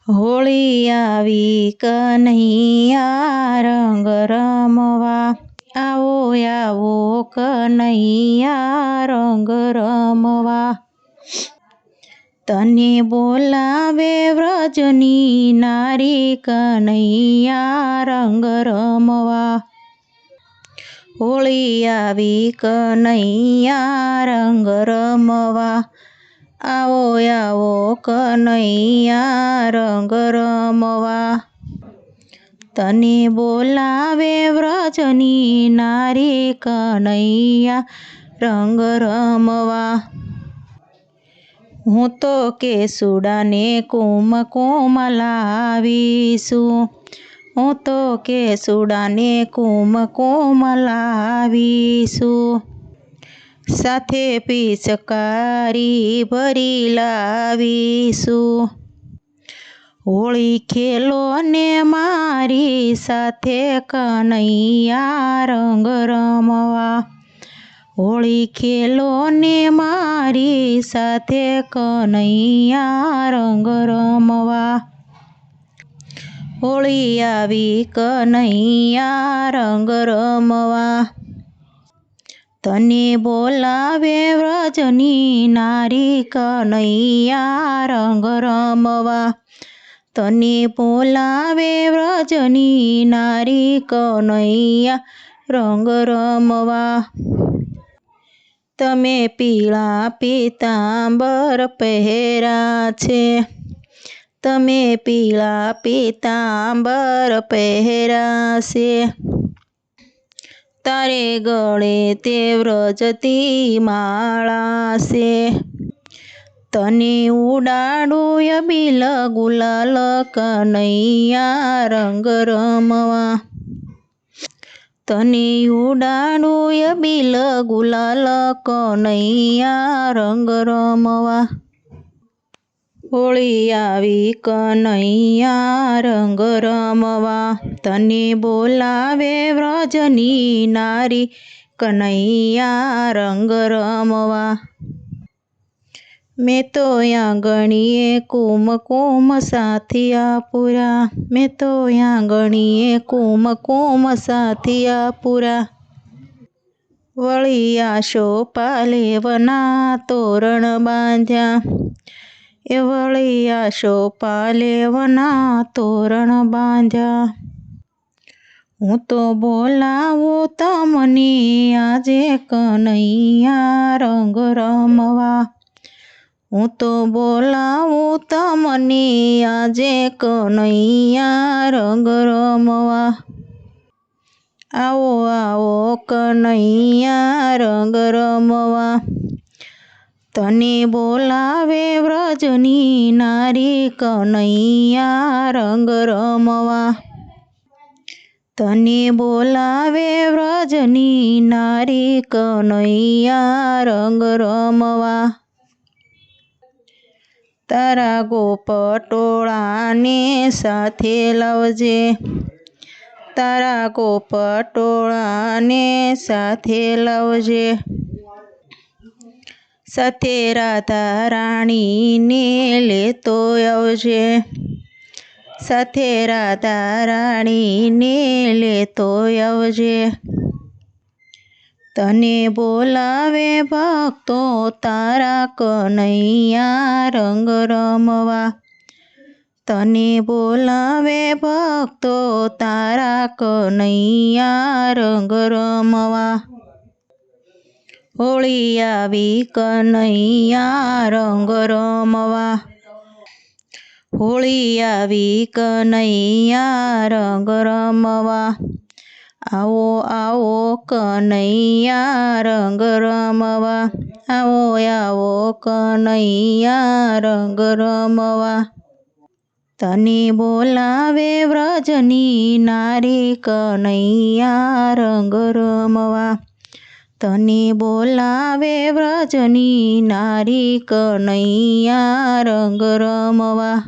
હોળી આવી કનૈયા રંગ રમવા, આવો આવો કનૈયા રંગ રમવા. તને બોલાવે વ્રજની નારી કનૈયા રંગ રમવા. હોળી આવી કનૈયા રંગ રમવા, આવો આવો કનૈયા રંગ રમવા. તને બોલાવે વ્રજની નારી કનૈયા રંગ રમવા. હું તો કેસુડાને કુમકુમ લાવીશું, હું તો કેસુડાને કુમકુમ લાવીશું. સાથે પિચકારી ભરી લાવીશું. હોળી ખેલો ને મારી સાથે કનૈયા રંગ રમવા. હોળી ખેલો ને મારી સાથે કનૈયા રંગ રમવા. હોળી આવી કનૈયા રંગ રમવા. તને બોલાવે વ્રજની નારી કનૈયા રંગ રમવા. તને બોલાવે વ્રજની નારી કનૈયા રંગ રમવા. તમે પીળા પીતાંબર પહેર્યા છે, તમે પીળા પીતાંબર પહેર્યા છે. તારે ગળે તે વ્રજતી માળા છે. તને ઉડાડું અબીલ ગુલાલ કનૈયા રંગ રમવા. તને ઉડાડું અબીલ ગુલાલ કનૈયા રંગ રમવા. હોળી આવી કનૈયા રંગ રમવા. તને બોલાવે વ્રજની નારી કનૈયા રંગ રમવા. મેં તો આંગણીએ કુમકુમ સાથિયા પૂરા, મેં તો આંગણીએ કુમકુમ સાથિયા પૂરા. વળી આશો પાલેવના તોરણ બાંધ્યા, એ વળી આશો પાલેવના તોરણ બાંધ્યા. હું તો બોલાવું તમને આજે કનૈયા રંગ રમવા. હું તો બોલાવું તમને આજે કનૈયા રંગ રમવા. આવો આવો કનૈયા રંગ રમવા. તને બોલાવે વ્રજની નારી કનૈયા રંગ રમવા. તને બોલાવે વ્રજની નારી કનૈયા રંગ રમવા. તારા ગોપટોળાને સાથે લાવજે, તારા ગોપટોળાને સાથે લાવજે. સાથે રાધા રાણીને લેતો આવજે, સાથે રાધા રાણીને લેતો આવજે. તને બોલાવે ભક્તો તારા કનૈયા રંગ રમવા. તને બોલાવે ભક્તો તારા કનૈયા રંગ રમવા. હોળી આવી કનૈયા રંગ રમવા. હોળી આવી કનૈયા રંગ રમવા. આવો આવો કનૈયા રંગ રમવા. આવો આવો કનૈયા રંગ રમવા. તને બોલાવે વ્રજની નારી કનૈયા રંગ રમવા. તને બોલાવે વ્રજની નારી કનૈયા રંગ રમવા.